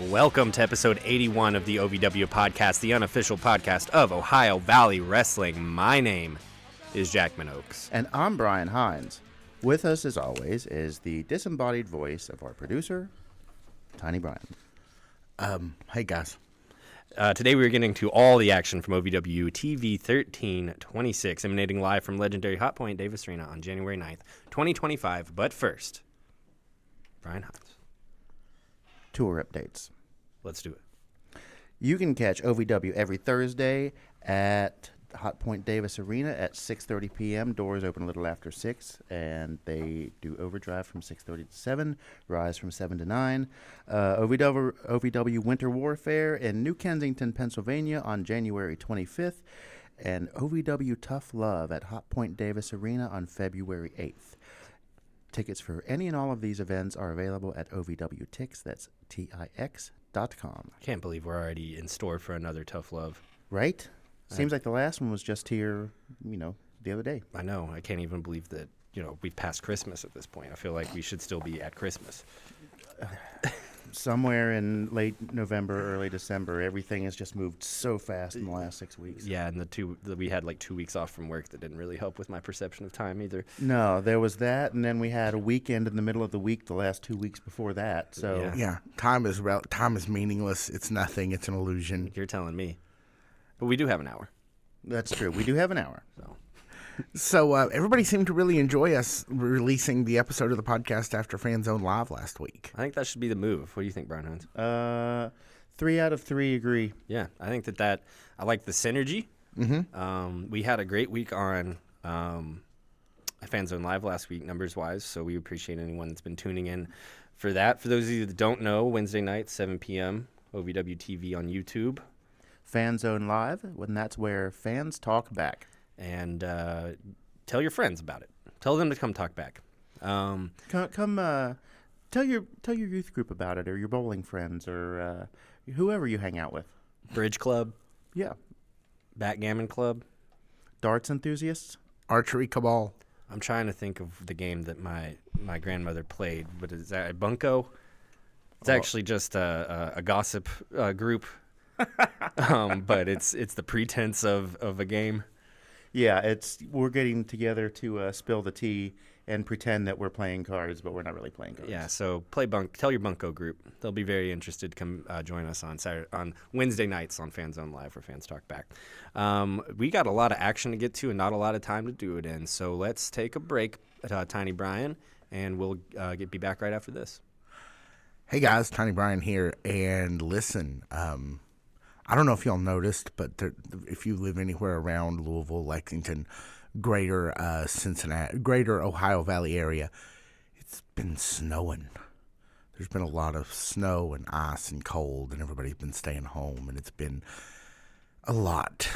Welcome to episode 81 of the OVW podcast, the unofficial podcast of Ohio Valley Wrestling. My name is Jack Oaks. And I'm Brian Hines. With us, as always, is the disembodied voice of our producer, Tiny Brian. Hey, guys. Today we're getting to all the action from OVW TV 1326, emanating live from legendary Hot Point Davis Arena on January 9th, 2025. But first, Brian Hines. Tour updates. Let's do it. You can catch OVW every Thursday at Hot Point Davis Arena at 6:30 p.m. Doors open a little after 6, and they do overdrive from 6:30 to 7, rise from 7 to 9. OVW Winter Warfare in New Kensington, Pennsylvania on January 25th, and OVW Tough Love at Hot Point Davis Arena on February 8th. Tickets for any and all of these events are available at OVWTix, that's TIX.com. I can't believe we're already in store for another Tough Love. Right? Seems like the last one was just here, the other day. I know. I can't even believe that, we've passed Christmas at this point. I feel like we should still be at Christmas. Somewhere in late November, early December, everything has just moved so fast in the last 6 weeks. Yeah, and we had like 2 weeks off from work that didn't really help with my perception of time either. No, there was that, and then we had a weekend in the middle of the week the last 2 weeks before that. So yeah, time is meaningless. It's nothing. It's an illusion. You're telling me. But we do have an hour. That's true. We do have an hour. So everybody seemed to really enjoy us releasing the episode of the podcast after Fan Zone Live last week. I think that should be the move. What do you think, Brian Hines? 3 out of 3 agree. Yeah, I think that I like the synergy. Mm-hmm. We had a great week on Fan Zone Live last week, numbers-wise, so we appreciate anyone that's been tuning in for that. For those of you that don't know, Wednesday night, 7 p.m., OVW TV on YouTube. Fan Zone Live, when that's where fans talk back. And tell your friends about it. Tell them to come talk back. Come tell your youth group about it, or your bowling friends, or whoever you hang out with. Bridge club. Yeah. Backgammon club. Darts enthusiasts. Archery cabal. I'm trying to think of the game that my grandmother played. But is that a bunco? It's actually just a gossip group. But it's the pretense of a game. Yeah, we're getting together to spill the tea and pretend that we're playing cards, but we're not really playing cards. Yeah, so tell your bunco group. They'll be very interested. Come join us on Wednesday nights on Fan Zone Live, where fans talk back. We got a lot of action to get to and not a lot of time to do it in. So let's take a break, Tiny Brian, and we'll be back right after this. Hey guys, Tiny Brian here, and listen. I don't know if y'all noticed, but if you live anywhere around Louisville, Lexington, greater Cincinnati, greater Ohio Valley area, it's been snowing. There's been a lot of snow and ice and cold, and everybody's been staying home, and it's been a lot.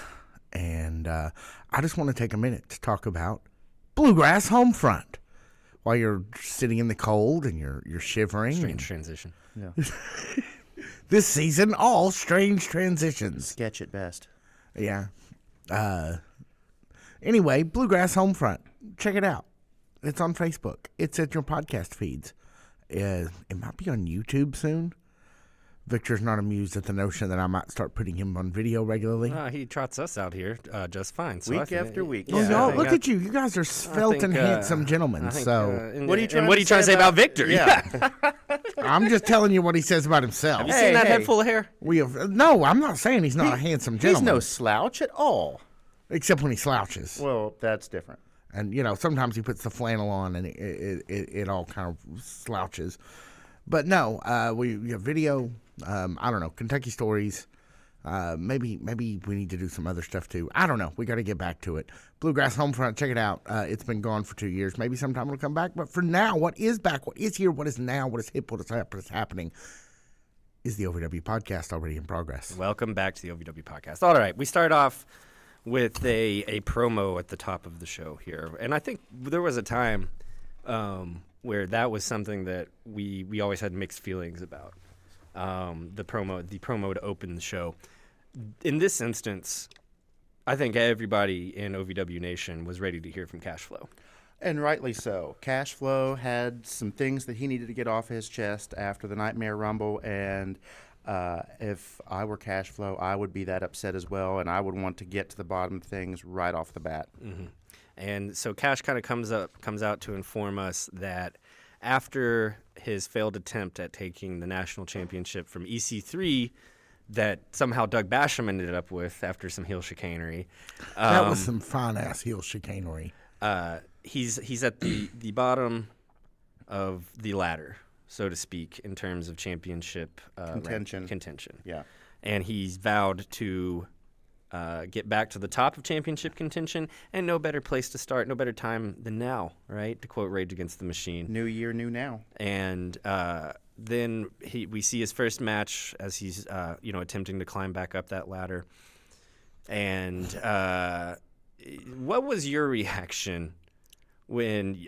And I just want to take a minute to talk about Bluegrass Homefront. While you're sitting in the cold and you're shivering. Strange transition. Yeah. This season, all strange transitions. Sketch at best. Yeah. Anyway, Bluegrass Homefront. Check it out. It's on Facebook. It's at your podcast feeds. It might be on YouTube soon. Victor's not amused at the notion that I might start putting him on video regularly. He trots us out here just fine. So week after week. Yeah, y'all, look at you. You guys are svelte and handsome gentlemen. What are you trying to say about Victor? Yeah. I'm just telling you what he says about himself. Have you seen that head full of hair? No, I'm not saying he's not a handsome gentleman. He's no slouch at all. Except when he slouches. Well, that's different. And, sometimes he puts the flannel on and it all kind of slouches. But no, we have video. I don't know, Kentucky Stories. Maybe we need to do some other stuff too. I don't know. We got to get back to it. Bluegrass Homefront, check it out. It's been gone for 2 years. Maybe sometime it'll come back. But for now, what is back? What is here? What is now? What is hip? What is happening? Is the OVW podcast already in progress? Welcome back to the OVW podcast. All right, we start off with a promo at the top of the show here, and I think there was a time where that was something that we always had mixed feelings about. The promo to open the show. In this instance, I think everybody in OVW Nation was ready to hear from Cash Flo. And rightly so. Cash Flo had some things that he needed to get off his chest after the Nightmare Rumble, and If I were Cash Flow, I would be that upset as well, and I would want to get to the bottom of things right off the bat. Mm-hmm. And so Cash kind of comes out to inform us that after his failed attempt at taking the national championship from EC3 that somehow Doug Basham ended up with after some heel chicanery. That was some fine-ass heel chicanery. He's at the bottom of the ladder, so to speak, in terms of championship contention. Yeah. And he's vowed to get back to the top of championship contention, and no better place to start, no better time than now, right? To quote Rage Against the Machine. New year, new now. And then we see his first match as he's attempting to climb back up that ladder. And what was your reaction when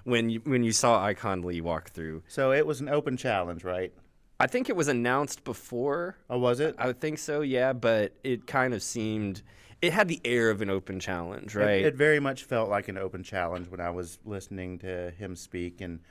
when you saw Icon Lee walk through? So it was an open challenge, right? I think it was announced before. Oh, was it? I would think so, yeah, but it kind of seemed – it had the air of an open challenge, right? It very much felt like an open challenge when I was listening to him speak. And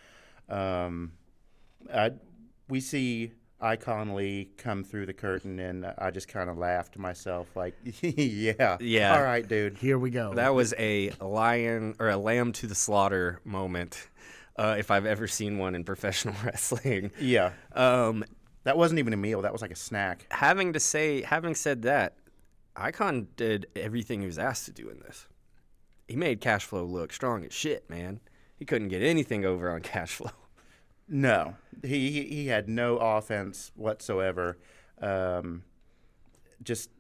we see Icon Lee come through the curtain, and I just kind of laughed to myself like, yeah, all right, dude. Here we go. That was a lion or a lamb to the slaughter moment. If I've ever seen one in professional wrestling. Yeah. That wasn't even a meal. That was like a snack. Having said that, Icon did everything he was asked to do in this. He made Cash Flo look strong as shit, man. He couldn't get anything over on Cash Flo. No. He had no offense whatsoever. Just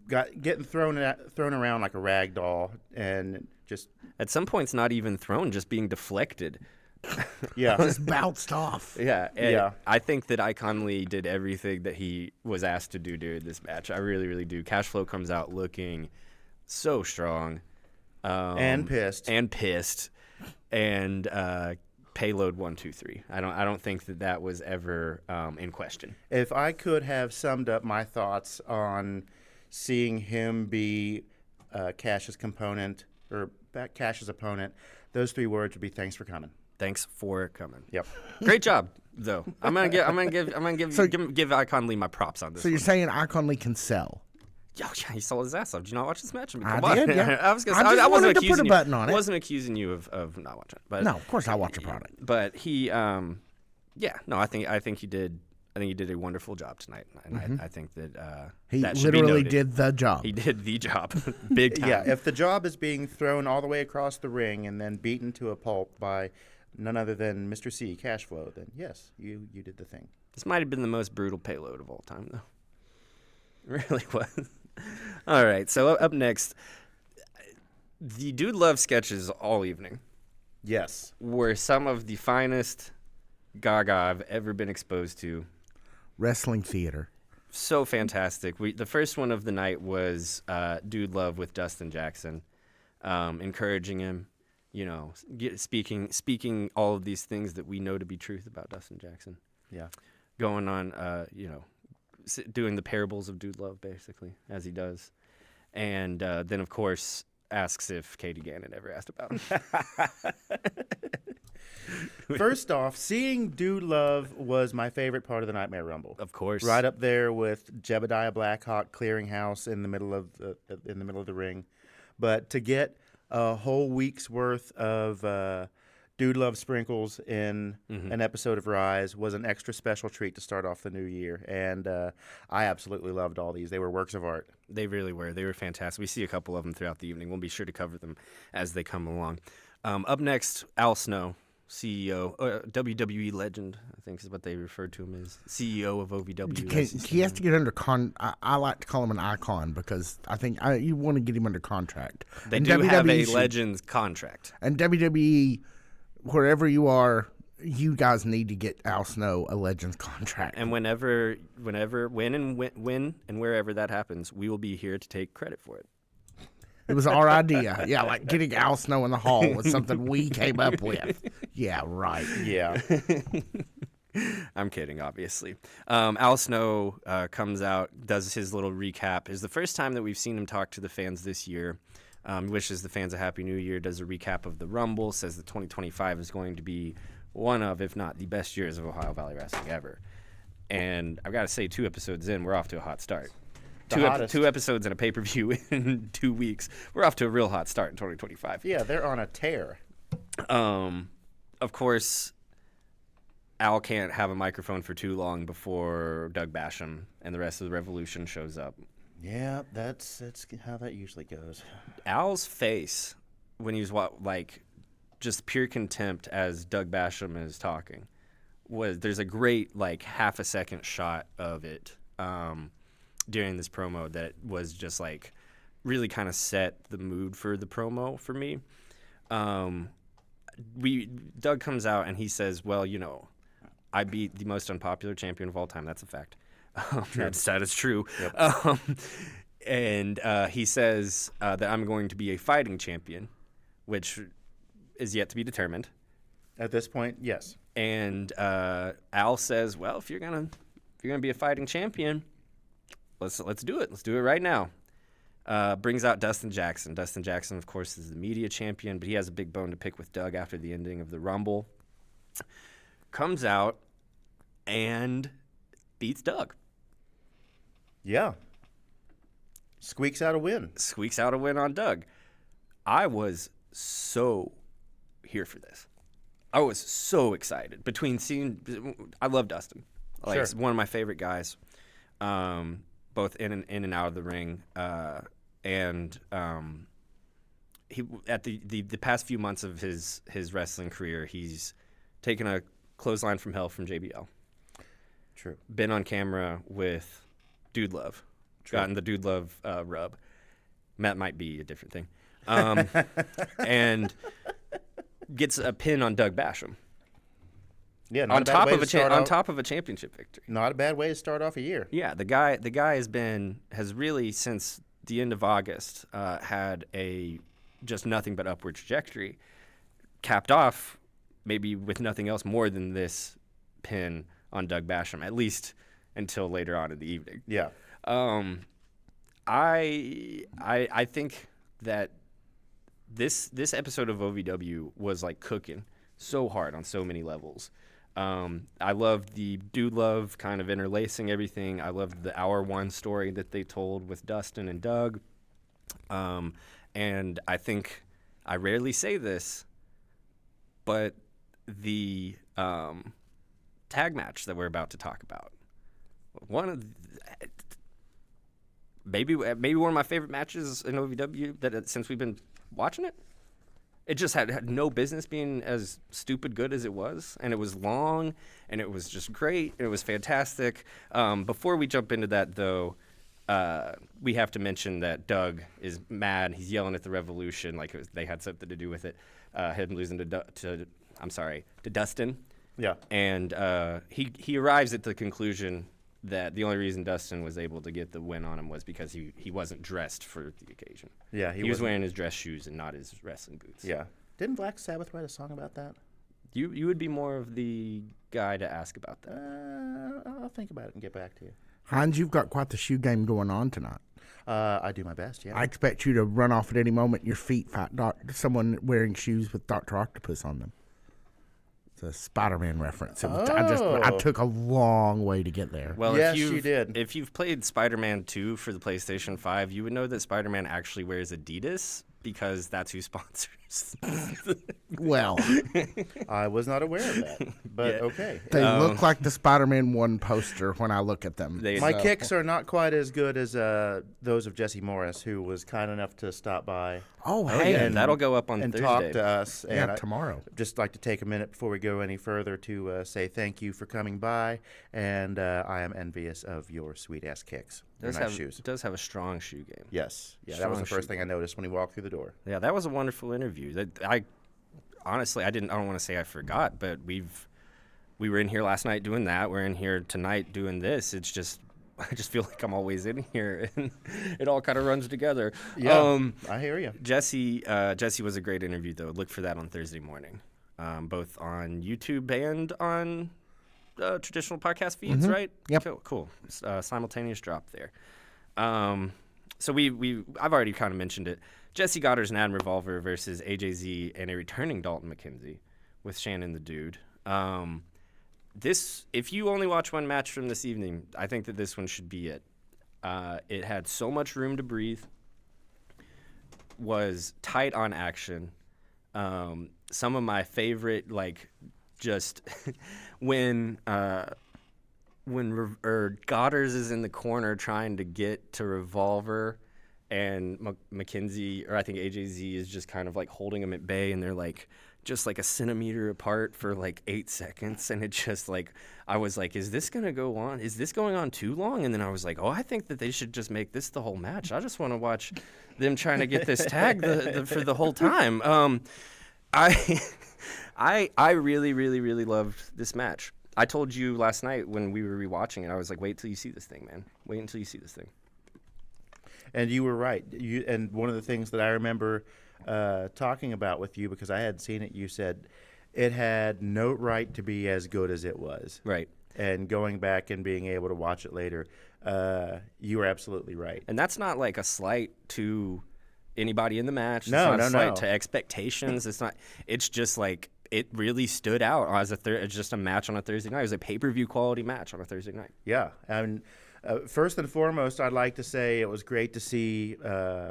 getting thrown around like a rag doll, and just at some points not even thrown, just being deflected. Yeah. Just bounced off. Yeah. Yeah. I think that Icon Lee did everything that he was asked to do during this match. I really, really do. Cash Flo comes out looking so strong. And pissed. And payload 1, 2, 3. I don't think that was ever in question. If I could have summed up my thoughts on seeing him be Cash's opponent, those 3 words would be "thanks for coming." Thanks for coming. Yep. Great job, though. I'm gonna give Icon Lee my props on this. So you're saying Icon Lee can sell? Yeah, he sold his ass off. Did you not watch this match? I mean, I come on. did, yeah. I just wanted to put a button on it. I wasn't accusing you of not watching it. But No, of course I watch your product. But he, I think he did. I think he did a wonderful job tonight, and I think that He that should be literally noted. did the job. He did the job, big time. Yeah, if the job is being thrown all the way across the ring and then beaten to a pulp by none other than Mr. C, Cash Flo, then yes, you did the thing. This might have been the most brutal payload of all time, though. It really was. All right, so up next, the Dude Love sketches all evening Yes. were some of the finest gaga I've ever been exposed to. Wrestling theater. So fantastic. The first one of the night was Dude Love with Dustin Jackson, encouraging him, speaking all of these things that we know to be truth about Dustin Jackson. Yeah. Going on, doing the parables of Dude Love, basically, as he does. And then, of course, asks if Katie Gannon ever asked about him. First off, seeing Dude Love was my favorite part of the Nightmare Rumble. Of course. Right up there with Jebediah Blackhawk clearing house in the middle of the ring. But to get a whole week's worth of Dude Love sprinkles in an episode of Rise was an extra special treat to start off the new year. And I absolutely loved all these. They were works of art. They really were. They were fantastic. We see a couple of them throughout the evening. We'll be sure to cover them as they come along. Up next, Al Snow, CEO, WWE legend, I think is what they referred to him as, CEO of OVW. He has to get under I like to call him an icon because I think you want to get him under contract. They And do have a should- Legends contract. And WWE, wherever you are, you guys need to get Al Snow a Legends contract. And when and wherever that happens, we will be here to take credit for it. It was our idea. Yeah, like getting Al Snow in the hall was something we came up with. Yeah, right. Yeah. I'm kidding, obviously. Al Snow comes out, does his little recap. It's the first time that we've seen him talk to the fans this year. Wishes the fans a Happy New Year, does a recap of the Rumble, says that 2025 is going to be one of, if not the best years of Ohio Valley Wrestling ever. And I've got to say, 2 episodes in, we're off to a hot start. The hottest. 2 episodes and a pay-per-view in 2 weeks. We're off to a real hot start in 2025. Yeah, they're on a tear. Of course, Al can't have a microphone for too long before Doug Basham and the rest of the Revolution shows up. Yeah, that's how that usually goes. Al's face when he was just pure contempt as Doug Basham is talking there's a great half a second shot of it during this promo that was just really kind of set the mood for the promo for me. Doug comes out and he says, well, I beat the most unpopular champion of all time. That's a fact. That is true. Yep. And he says that I'm going to be a fighting champion, which is yet to be determined. At this point, yes. And Al says, well, if you're gonna be a fighting champion, let's do it. Let's do it right now. Brings out Dustin Jackson. Dustin Jackson, of course, is the media champion, but he has a big bone to pick with Doug after the ending of the Rumble. Comes out and beats Doug. Yeah. Squeaks out a win. Squeaks out a win on Doug. I was so here for this. I was so excited. I love Dustin. Sure. He's one of my favorite guys, both in and out of the ring. He at the past few months of his wrestling career, he's taken a clothesline from hell from JBL. True. Been on camera with Dude Love. True. Gotten the Dude Love rub. That might be a different thing. And gets a pin on Doug Basham. Yeah, On top of a championship victory. Not a bad way to start off a year. Yeah, the guy has really since the end of August had a just nothing but upward trajectory, capped off maybe with nothing else more than this pin on Doug Basham, at least until later on in the evening. Yeah. I think that this episode of OVW was cooking so hard on so many levels. I loved the Dude Love kind of interlacing everything. I loved the hour one story that they told with Dustin and Doug. And I think I rarely say this, but the tag match that we're about to talk about, maybe one of my favorite matches in OVW since we've been watching it. It just had no business being as stupid good as it was, and it was long, and it was just great. It was fantastic. Before we jump into that, though, we have to mention that Doug is mad. He's yelling at the Revolution like they had something to do with it. Him losing to Dustin. Yeah. And he arrives at the conclusion that the only reason Dustin was able to get the win on him was because he wasn't dressed for the occasion. Yeah, he was wearing his dress shoes and not his wrestling boots. Yeah. Didn't Black Sabbath write a song about that? You would be more of the guy to ask about that. I'll think about it and get back to you. Hans, you've got quite the shoe game going on tonight. I do my best, yeah. I expect you to run off at any moment. Your feet fight someone wearing shoes with Dr. Octopus on them. It's a Spider-Man reference. I took a long way to get there. Well, yes, you did. If you've played Spider-Man 2 for the PlayStation 5, you would know that Spider-Man actually wears Adidas because that's who sponsors. Well, I was not aware of that, but Yeah. okay. they look like the Spider-Man 1 poster when I look at them. They- My kicks are not quite as good as those of Jesse Morris, who was kind enough to stop by Oh, Oh, hey. yeah, and- that'll go up on and Thursday. talk to us. And Yeah, tomorrow. I'd just like to take a minute before we go any further to say thank you for coming by, and I am envious of your sweet-ass kicks. Your nice shoes. It does have a strong shoe game. Yes. Yeah, that was the Strong first thing I noticed when he walked through the door. Yeah, that was a wonderful interview. Honestly, I don't want to say I forgot, but we were in here last night doing that. We're in here tonight doing this. It's just I just feel like I'm always in here, and it all kind of runs together. Yeah, I hear you. Jesse was a great interview, though. Look for that on Thursday morning, both on YouTube and on traditional podcast feeds, right? Yep. Cool. Simultaneous drop there. So I've already kind of mentioned it. Jesse Goddard's Nad Revolver versus AJZ and a returning Dalton McKenzie with Shannon the Dude. if you only watch one match from this evening, I think that this one should be it. It had so much room to breathe, was tight on action. Some of my favorite, like, just when Goddard is in the corner trying to get to Revolver, and McKenzie, or I think AJZ, is just kind of like holding him at bay, and they're like just like a centimeter apart for like 8 seconds, and it just like, I was like, is this gonna go on? Is this going on too long? And then I was like, oh, I think that they should just make this the whole match. I just want to watch them trying to get this tag for the whole time. I really, really, really loved this match. I told you last night when we were rewatching it, I was like, wait till you see this thing, man. Wait until you see this thing. And you were right. And one of the things that I remember talking about with you, because I had seen it, you said it had no right to be as good as it was. Right. And going back and being able to watch it later, you were absolutely right. And that's not like a slight to anybody in the match. No, it's not no, a slight no. to expectations. It's not. It's just like it really stood out as it's just a match on a Thursday night. It was a pay-per-view quality match on a Thursday night. Yeah, and first and foremost, I'd like to say it was great to see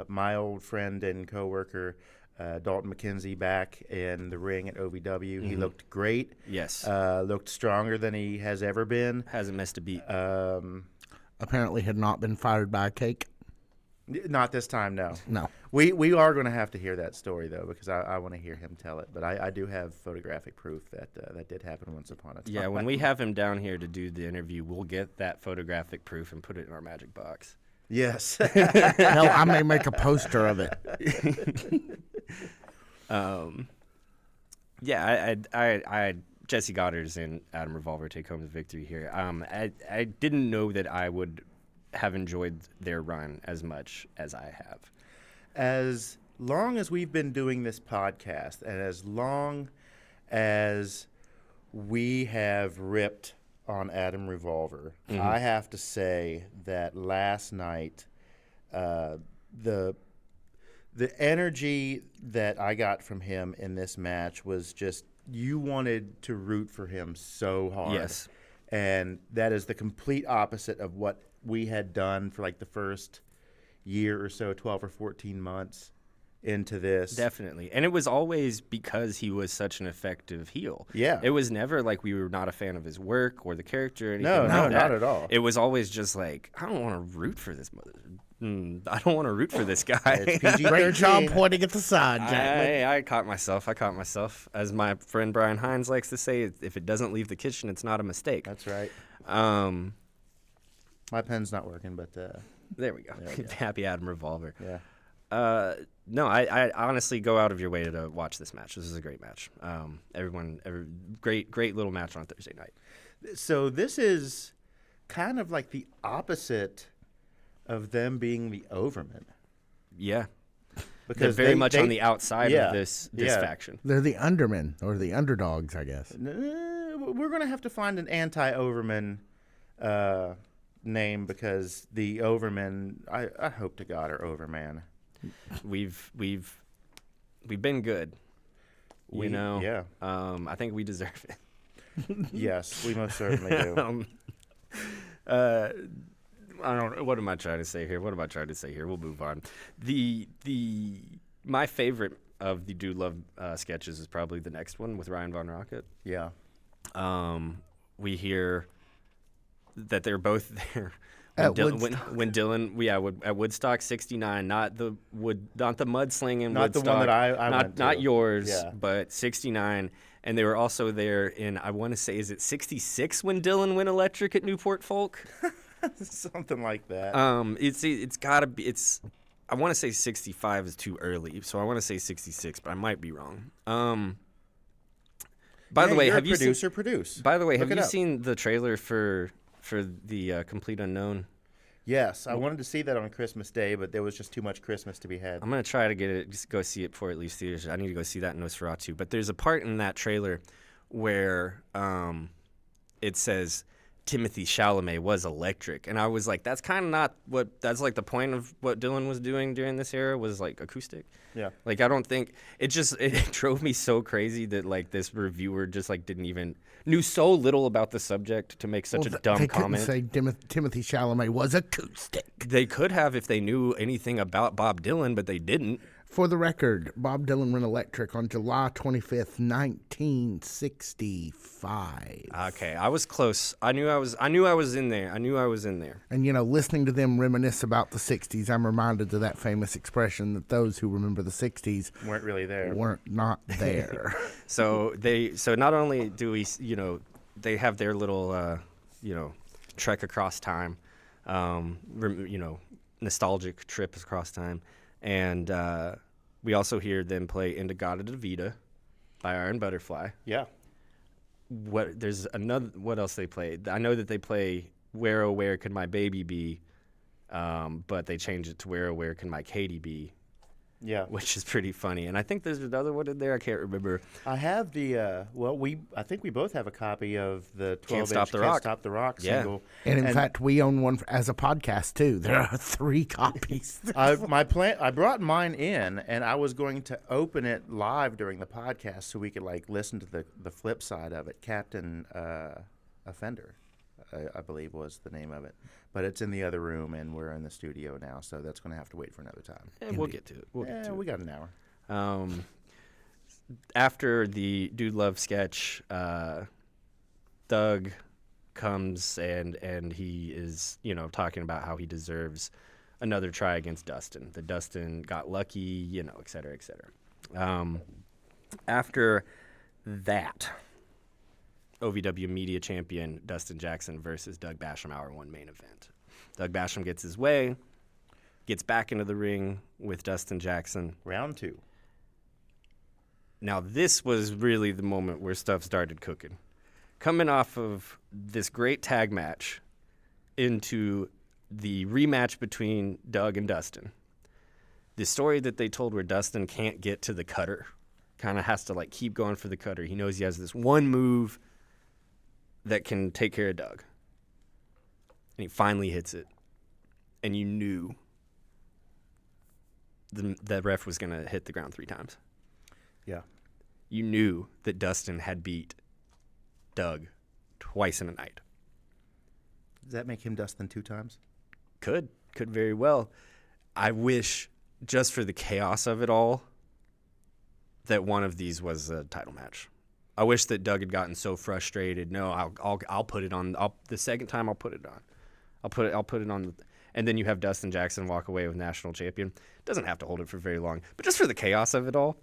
my old friend and coworker Dalton McKenzie back in the ring at OVW. He looked great. Yes. Looked stronger than he has ever been. Hasn't missed a beat. Apparently had not been fired by a cake. Not this time, no. No. We are going to have to hear that story, though, because I want to hear him tell it. But I do have photographic proof that that did happen once upon a time. Yeah, when we have him down here to do the interview, we'll get that photographic proof and put it in our magic box. Yes. Hell, I may make a poster of it. Yeah, I Jesse Goddard's and Adam Revolver take home the victory here. I didn't know that I would have enjoyed their run as much as I have. As long as we've been doing this podcast, and as long as we have ripped on Adam Revolver, I have to say that last night, the energy that I got from him in this match was just, you wanted to root for him so hard. Yes. And that is the complete opposite of what we had done for like the first year or so, 12 or 14 months into this. Definitely. And it was always because he was such an effective heel. Yeah. It was never like we were not a fan of his work or the character or anything No, like no, that. not at all. It was always just like, I don't want to root for this I don't want to root for this guy. It's PG-13. Great job pointing at the side, Jack. I caught myself. As my friend Brian Hines likes to say, if it doesn't leave the kitchen, it's not a mistake. That's right. My pen's not working, but There we go. Yeah. Happy Adam Revolver. yeah. No, I honestly go out of your way to watch this match. This is a great match. Great little match on Thursday night. So this is kind of like the opposite of them being the Overmen. Yeah. Because They're very much on the outside yeah, of this yeah. faction. They're the undermen, or the underdogs, I guess. We're going to have to find an anti-Overman name, because the Overmen, I hope to God, are Overman. We've been good. Yeah. I think we deserve it. Yes, we most certainly do. I don't know. What am I trying to say here? We'll move on. My favorite of the Dude Love sketches is probably the next one with Ryan Von Rocket. Yeah. We hear that they're both there At when Dylan, at Woodstock '69, not the mudslinging Not the Woodstock, one that I went to. not yours, Yeah. but '69, and they were also there in, I want to say, is it '66 when Dylan went electric at Newport Folk? Something like that. It's gotta be. I want to say 65 is too early, so I want to say 66, but I might be wrong. By the way, you're have a you producer? Produce. By the way, Look have it you up. seen the trailer for the Complete Unknown? Yes, I wanted to see that on Christmas Day, but there was just too much Christmas to be had. I'm gonna try to get it. Just go see it before it leaves theaters. I need to go see that in Nosferatu. But there's a part in that trailer where it says Timothy Chalamet was electric, and I was like, that's kind of not what. That's like the point of what Dylan was doing during this era was like acoustic. Yeah. Like I don't think it drove me so crazy that like this reviewer just like didn't even knew so little about the subject to make such a dumb they comment. couldn't say Timothy Chalamet was acoustic. They could have if they knew anything about Bob Dylan, but they didn't. For the record, Bob Dylan went electric on July 25th, 1965. Okay, I was close. I knew I was in there. And, listening to them reminisce about the 60s, I'm reminded of that famous expression that those who remember the 60s Weren't really there. weren't not there. So not only do we, they have their little, trek across time, nostalgic trip across time. And we also hear them play Indagata da Vida by Iron Butterfly. Yeah. What else they play? I know that they play Where Oh Where Could My Baby Be, but they changed it to Where Oh Where Can My Katie Be. Yeah. Which is pretty funny. And I think there's another one in there. I can't remember. I have the I think we both have a copy of the 12-inch Can't Stop the Rock. Can't Stop the Rock Yeah. single. And in fact, we own one as a podcast, too. There are 3 copies. I brought mine in, and I was going to open it live during the podcast so we could listen to the flip side of it. Captain Offender, I believe was the name of it. But it's in the other room, and we're in the studio now, so that's going to have to wait for another time. And we'll get to it. We got an hour. After the Dude Love sketch, Doug comes and he is, talking about how he deserves another try against Dustin. That Dustin got lucky, et cetera, et cetera. After that, OVW Media Champion Dustin Jackson versus Doug Basham, Hour 1 main event. Doug Basham gets his way, gets back into the ring with Dustin Jackson. Round 2. Now, this was really the moment where stuff started cooking. Coming off of this great tag match into the rematch between Doug and Dustin. The story that they told where Dustin can't get to the cutter, kind of has to keep going for the cutter. He knows he has this one move that can take care of Doug. And he finally hits it. And you knew the ref was going to hit the ground 3 times. Yeah. You knew that Dustin had beat Doug twice in a night. Does that make him Dustin 2 times? Could very well. I wish, just for the chaos of it all, that one of these was a title match. I wish that Doug had gotten so frustrated. No, I'll put it on. The second time I'll put it on. I'll put it on. And then you have Dustin Jackson walk away with national champion. Doesn't have to hold it for very long, but just for the chaos of it all.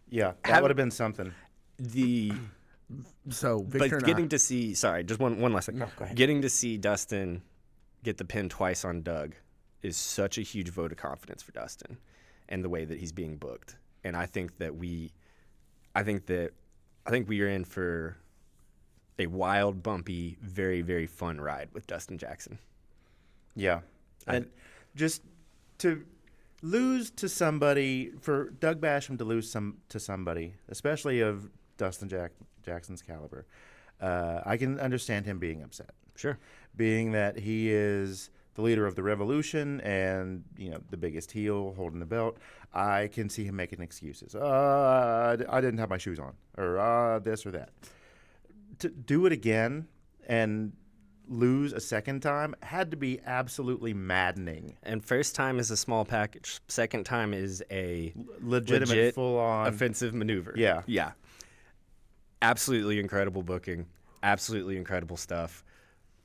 Yeah, that would have been something. So, Victor But getting to see, sorry, just one last thing. No, go ahead. Getting to see Dustin get the pin twice on Doug is such a huge vote of confidence for Dustin and the way that he's being booked. And I think we are in for a wild, bumpy, very, very fun ride with Dustin Jackson. Yeah. And just to lose to somebody, for Doug Basham to lose to somebody, especially of Dustin Jackson's caliber, I can understand him being upset. Sure. Being that he is the leader of the revolution and, the biggest heel holding the belt, I can see him making excuses. I didn't have my shoes on, or this or that. To do it again and lose a second time had to be absolutely maddening. And first time is a small package. Second time is a Legitimate full-on offensive maneuver. Yeah. Yeah. Absolutely incredible booking. Absolutely incredible stuff.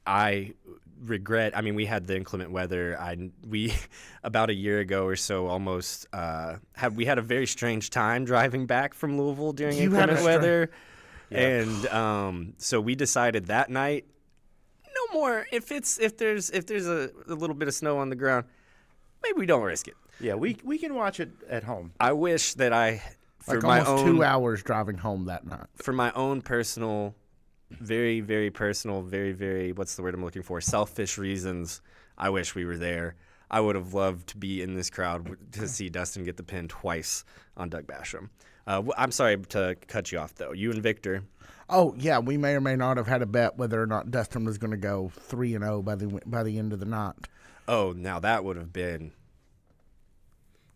I regret. We had the inclement weather. We about a year ago or so almost had a very strange time driving back from Louisville during inclement weather, Yeah. and so we decided that night, no more. If there's a little bit of snow on the ground, maybe we don't risk it. Yeah, we can watch it at home. I wish that for like my almost own 2 hours driving home that night. for my own personal, very, very personal, very, very, what's the word I'm looking for, selfish reasons, I wish we were there. I would have loved to be in this crowd to see Dustin get the pin twice on Doug Basham. I'm sorry to cut you off, though. You and Victor. Oh yeah, we may or may not have had a bet whether or not Dustin was going to go 3-0 by the end of the night. Oh, now that would have been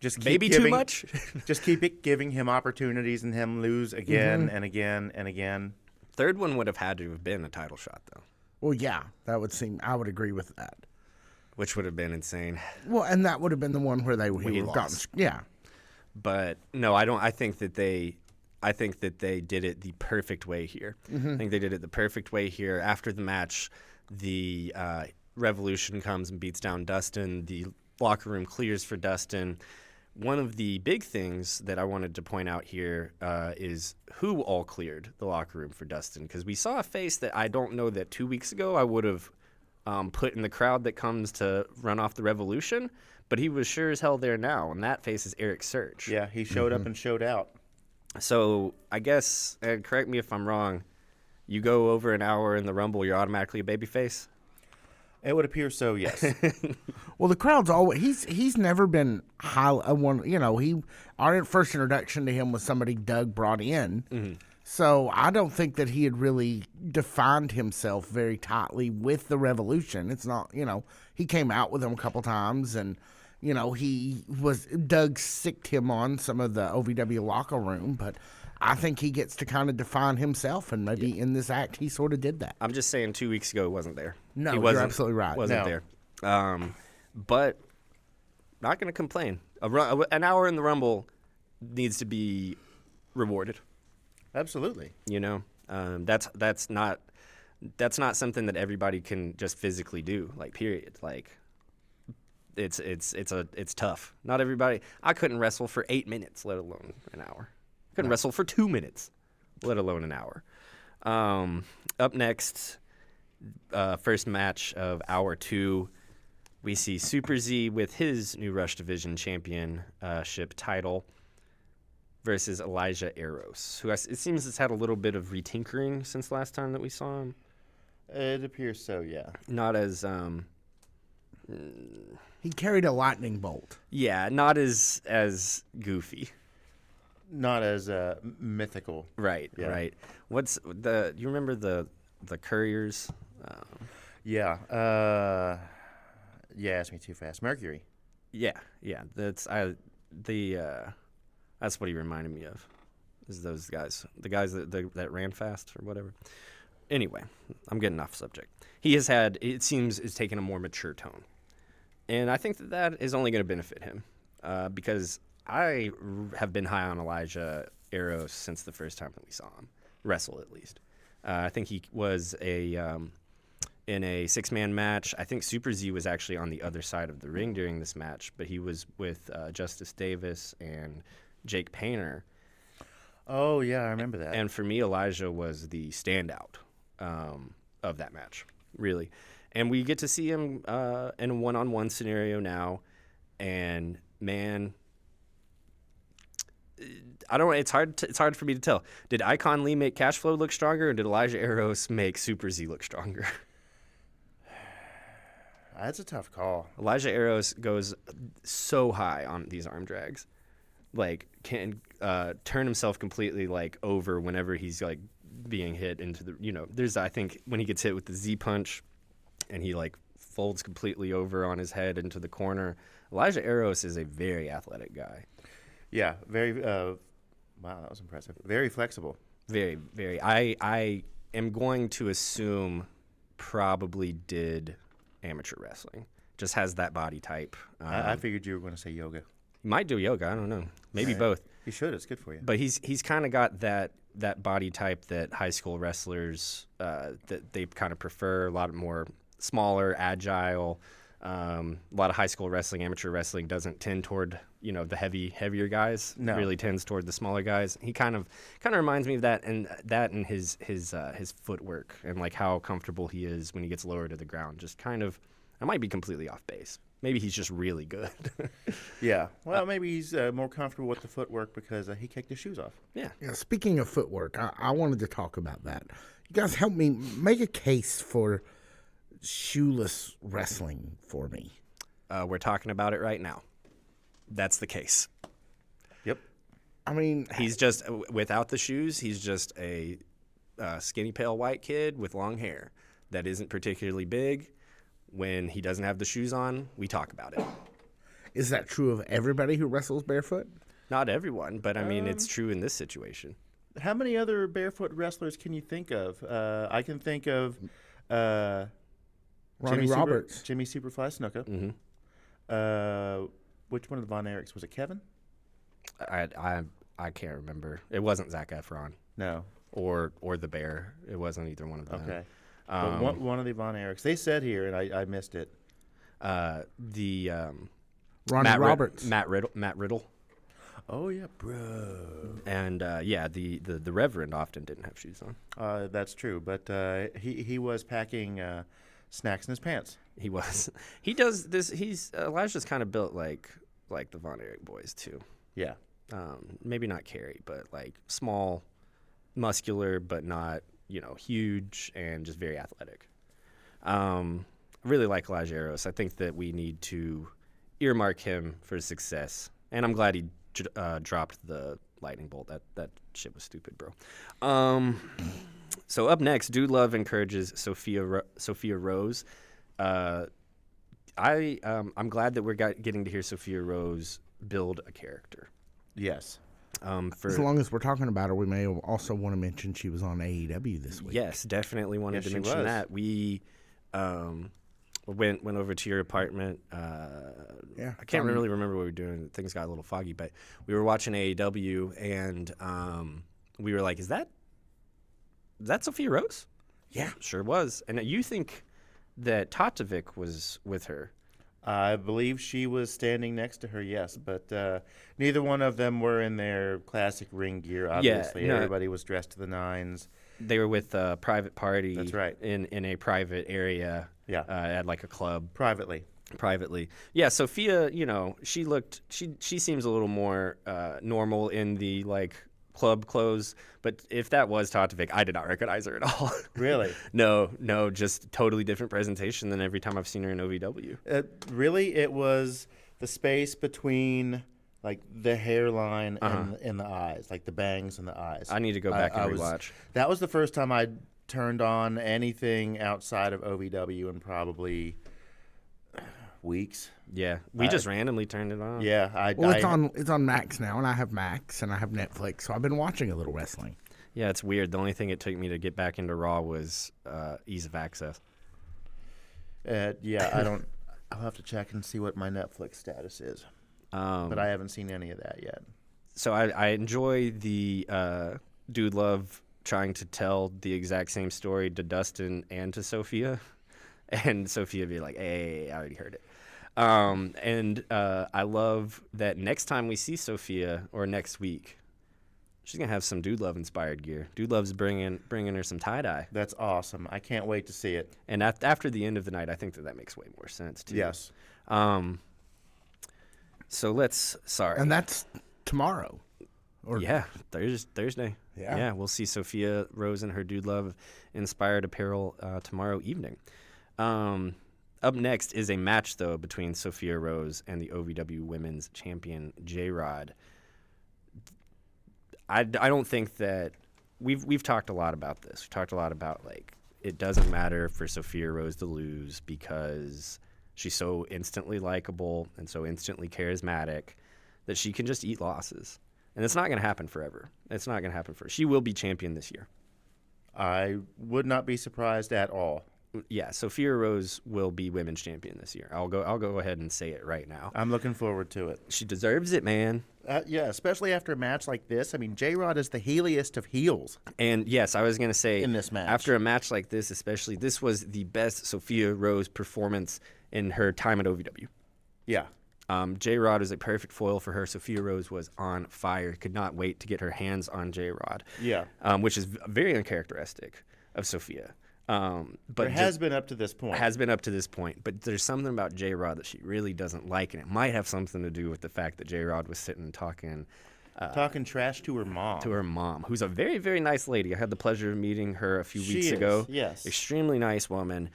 Just keep maybe too much. Just keep giving him opportunities and him lose again and again and again. Third one would have had to have been a title shot, though, Well, yeah, that would seem. I would agree with that. which would have been insane. Well, and that would have been the one where he We would have gotten. lost. Yeah. But no, I don't. I think that they did it the perfect way here. I think they did it the perfect way here. After the match, the Revolution comes and beats down Dustin. The locker room clears for Dustin. One of the big things that I wanted to point out here is who all cleared the locker room for Dustin, because we saw a face that I don't know that 2 weeks ago I would have put in the crowd that comes to run off the Revolution, but he was sure as hell there now, and that face is Eric Surge. Yeah, he showed up and showed out. So I guess, and correct me if I'm wrong, you go over an hour in the Rumble, you're automatically a babyface? It would appear so, yes. Well, the crowd's always he's never been high. Our first introduction to him was somebody Doug brought in. So I don't think that he had really defined himself very tightly with the Revolution. It's not, he came out with them a couple times, and Doug sicked him on some of the OVW locker room, but I think he gets to kind of define himself, and maybe in this act he sort of did that. I'm just saying 2 weeks ago he wasn't there. No, he you're wasn't, absolutely right. Wasn't No. there. But not going to complain. An hour in the Rumble needs to be rewarded. Absolutely. That's not something that everybody can just physically do. Like, period. Like, it's tough. Not everybody. I couldn't wrestle for 8 minutes, let alone an hour. Couldn't wrestle for 2 minutes, let alone an hour. Up next, first match of hour 2, we see Super Z with his new Rush Division championship title versus Elijah Eros, who it seems has had a little bit of retinkering since last time that we saw him. It appears so, yeah. Not as He carried a lightning bolt. not as goofy. Not as mythical. Right, Yeah. right. What's you remember the Couriers? Yeah. Ask me too fast. Mercury. Yeah. That's that's what he reminded me of. Is those guys, the guys that ran fast or whatever. Anyway, I'm getting off subject. He has it seems, is taking a more mature tone, and I think that is only going to benefit him because I have been high on Elijah Eros since the first time that we saw him wrestle, at least. I think he was in a 6-man match. I think Super Z was actually on the other side of the ring during this match, but he was with Justice Davis and Jake Painter. Oh, yeah, I remember that. And for me, Elijah was the standout of that match, really. And we get to see him in a one-on-one scenario now. And, man, I don't. It's hard for me to tell. Did Icon Lee make Cash Flo look stronger, or did Elijah Eros make Super Z look stronger? That's a tough call. Elijah Eros goes so high on these arm drags, like can turn himself completely like over whenever he's like being hit into the. There's I think when he gets hit with the Z punch, and he like folds completely over on his head into the corner. Elijah Eros is a very athletic guy. Yeah, very. Wow, that was impressive. Very flexible. Very, very. I am going to assume probably did amateur wrestling. Just has that body type. I figured you were going to say yoga. Might do yoga. I don't know. Maybe both. You should. It's good for you. But he's kind of got that body type that high school wrestlers that they kind of prefer. A lot more smaller, agile. A lot of high school wrestling, amateur wrestling doesn't tend toward the heavier guys. No. Really tends toward the smaller guys. He kind of reminds me of that, and his footwork and like how comfortable he is when he gets lower to the ground. Just kind of, I might be completely off base. Maybe he's just really good. Yeah. Well, maybe he's more comfortable with the footwork because he kicked his shoes off. Yeah. Yeah, speaking of footwork, I wanted to talk about that. You guys help me make a case for shoeless wrestling for me. We're talking about it right now. That's the case. Yep. I mean, He's just without the shoes. He's just a skinny, pale white kid with long hair that isn't particularly big. When he doesn't have the shoes on, we talk about it. is that true of everybody who wrestles barefoot? Not everyone, but I mean, it's true in this situation. How many other barefoot wrestlers can you think of? I can think of Ronnie Roberts. Jimmy Superfly Snuka. Mm-hmm. Which one of the Von Erichs? Was it Kevin? I can't remember. It wasn't Zac Efron No. or the Bear. It wasn't either one of them. Okay. But one of the Von Erichs. They said here, and I missed it. The Ronnie Roberts. Matt Riddle. Oh, yeah, bro. And the Reverend often didn't have shoes on. That's true. But he was packing snacks in his pants. He was. He does this. Elijah's kind of built like the Von Erich boys too. Yeah. Maybe not Carrie, but like small, muscular, but not huge and just very athletic. I really like Elijah Eros. I think that we need to earmark him for success, and I'm glad he dropped the lightning bolt. That shit was stupid, bro. So up next, Dude Love encourages Sophia Rose. I'm glad that we're getting to hear Sophia Rose build a character. Yes. As long as we're talking about her, we may also want to mention she was on AEW this week. Yes, definitely wanted to mention that. We went over to your apartment. I can't really remember what we were doing. Things got a little foggy, but we were watching AEW, and we were like, "Is that Sophia Rose?" Yeah, sure was. And you think that Tatovic was with her? I believe she was standing next to her, yes, but neither one of them were in their classic ring gear, obviously. Yeah, no. Everybody was dressed to the nines. They were with a private party. That's right. In a private area. Yeah. At like a club. Privately. Yeah, Sophia, she seems a little more normal in the like club clothes, but if that was Tatovic, I did not recognize her at all. Really? No, just totally different presentation than every time I've seen her in OVW. Really, it was the space between like the hairline and the eyes, like the bangs and the eyes. I need to go back and rewatch. That was the first time I turned on anything outside of OVW in probably weeks. Yeah, we just randomly turned it on. Yeah, it's on Max now, and I have Max and I have Netflix, so I've been watching a little wrestling. Yeah, it's weird. The only thing it took me to get back into Raw was ease of access. Yeah, I don't. I'll have to check and see what my Netflix status is. But I haven't seen any of that yet. So I enjoy the Dude Love trying to tell the exact same story to Dustin and to Sophia, and Sophia be like, "Hey, I already heard it." And I love that next time we see Sophia, or next week, she's gonna have some Dude Love inspired gear. Dude Love's bringing her some tie dye. That's awesome. I can't wait to see it. And after the end of the night, I think that makes way more sense too. Yes. So and that's tomorrow. Thursday. Yeah, we'll see Sophia Rose in her Dude Love inspired apparel tomorrow evening. Up next is a match, though, between Sophia Rose and the OVW Women's Champion J-Rod. I don't think that we've talked a lot about this. We've talked a lot about like it doesn't matter for Sophia Rose to lose because she's so instantly likable and so instantly charismatic that she can just eat losses. And it's not going to happen forever. It's not going to happen forever. She will be champion this year. I would not be surprised at all. Yeah, Sophia Rose will be women's champion this year. I'll go ahead and say it right now. I'm looking forward to it. She deserves it, man. Yeah, especially after a match like this. I mean, J-Rod is the heeliest of heels. And yes, I was going to say in this match. After a match like this, especially, this was the best Sophia Rose performance in her time at OVW. Yeah. J-Rod is a perfect foil for her. Sophia Rose was on fire. Could not wait to get her hands on J-Rod. Yeah. Which is very uncharacteristic of Sophia. But it has been up to this point. But there's something about J-Rod that she really doesn't like, and it might have something to do with the fact that J-Rod was sitting talking trash to her mom. Who's a very, very nice lady. I had the pleasure of meeting her a few weeks ago. Yes. Extremely nice woman.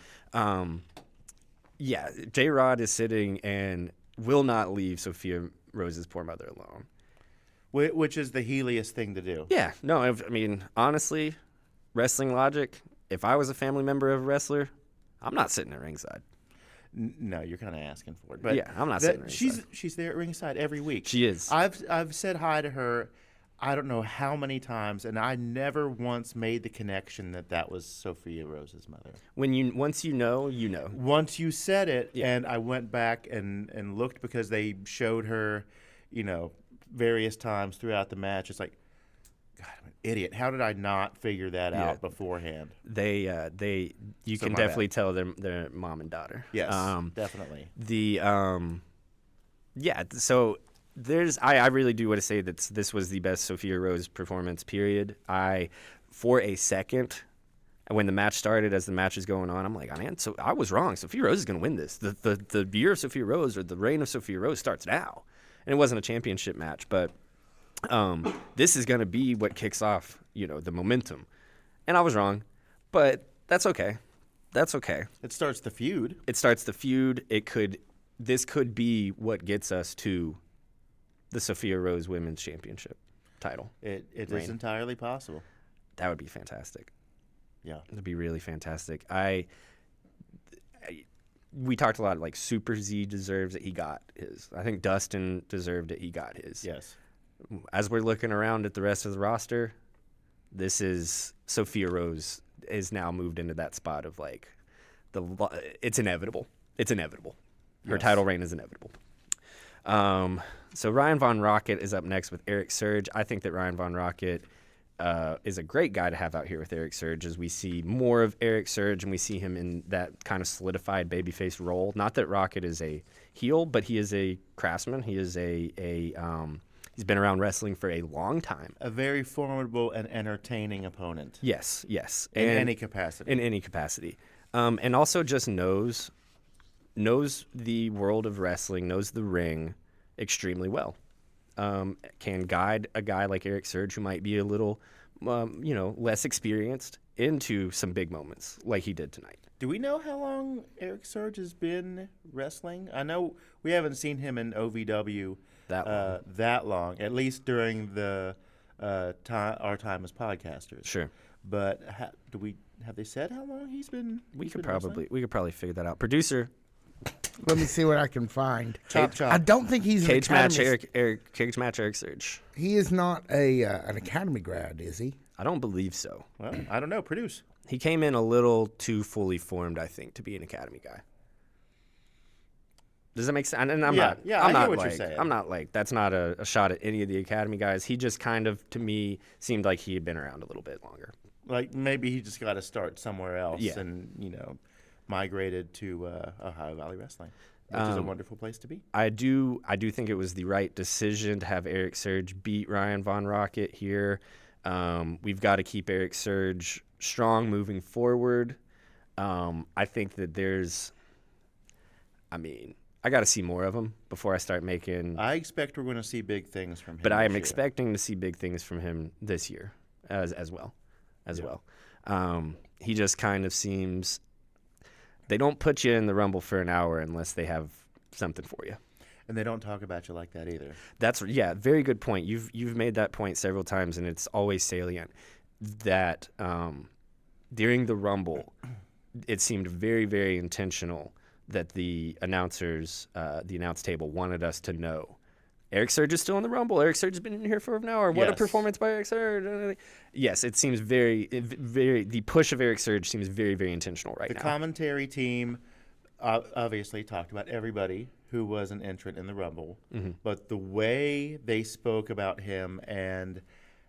Yeah, J-Rod is sitting and will not leave Sophia Rose's poor mother alone. Which is the heeliest thing to do. Yeah, no, I mean, honestly, wrestling logic, if I was a family member of a wrestler, I'm not sitting at ringside. No, you're kind of asking for it. But Yeah, I'm not sitting at ringside. She's there at ringside every week. She is. I've said hi to her, I don't know how many times, and I never once made the connection that was Sophia Rose's mother. Once you know, you know. Once you said it, Yeah. and I went back and looked because they showed her, various times throughout the match. It's like, God, I'm an idiot. How did I not figure that out beforehand? You So can my definitely bad. tell they're mom and daughter. Yes, definitely. So I really do want to say that this was the best Sophia Rose performance, period. For a second, when the match started, as the match is going on, I'm like, oh, man, so I was wrong. Sophia Rose is going to win this. The year of Sophia Rose, or the reign of Sophia Rose, starts now. And it wasn't a championship match, but this is going to be what kicks off, the momentum. And I was wrong, but that's okay. That's okay. It starts the feud. This could be what gets us to the Sophia Rose Women's Championship title. It is entirely possible. That would be fantastic. Yeah. It'd be really fantastic. We talked a lot, like Super Z deserves it. He got his. I think Dustin deserved it. He got his. Yes. As we're looking around at the rest of the roster, this is Sophia Rose is now moved into that spot of like it's inevitable. It's inevitable. Her title reign is inevitable. So Ryan Von Rocket is up next with Eric Surge. I think that Ryan Von Rocket is a great guy to have out here with Eric Surge, as we see more of Eric Surge and we see him in that kind of solidified babyface role. Not that Rocket is a heel, but he is a craftsman. He is he's been around wrestling for a long time. A very formidable and entertaining opponent. Yes. In any capacity. In any capacity. And also just knows the world of wrestling, knows the ring extremely well. Can guide a guy like Eric Surge, who might be a little, less experienced, into some big moments like he did tonight. Do we know how long Eric Surge has been wrestling? I know we haven't seen him in OVW that long, at least during the our time as podcasters. Sure. But have they said how long he's been? We could probably figure that out. Producer, Let me see what I can find. Chop. I don't think he's cage an match academy. Cage match Eric Surge. He is not an academy grad, is he? I don't believe so. Well, I don't know. Produce. He came in a little too fully formed, I think, to be an academy guy. Does that make sense? And I'm not. Yeah, I'm I not hear what like, you're saying. I'm not like, that's not a shot at any of the academy guys. He just kind of, to me, seemed like he had been around a little bit longer. Like maybe he just got to start somewhere else, Yeah. and migrated to Ohio Valley Wrestling, which is a wonderful place to be. I do think it was the right decision to have Eric Surge beat Ryan Von Rocket here. We've got to keep Eric Surge strong moving forward. I think that I got to see more of him before I start making. I expect we're going to see big things from him. But I am this year. expecting to see big things from him this year as well. He just kind of seems. They don't put you in the Rumble for an hour unless they have something for you. And they don't talk about you like that either. Very good point. You've made that point several times, and it's always salient that during the Rumble, it seemed very, very intentional that the announcers, the announce table, wanted us to know Eric Surge is still in the Rumble. Eric Surge has been in here for an hour. What a Yes. performance by Eric Surge. Yes, it seems very, very, the push of Eric Surge seems very, very intentional right The now. commentary team obviously talked about everybody who was an entrant in the Rumble, but the way they spoke about him and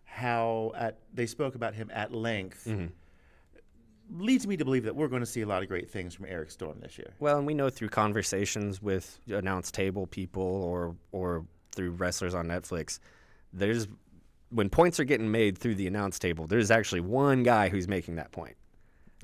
how they spoke about him at length leads me to believe that we're going to see a lot of great things from Eric Storm this year. Well, and we know through conversations with announce table people or through wrestlers on Netflix, when points are getting made through the announce table, there's actually one guy who's making that point.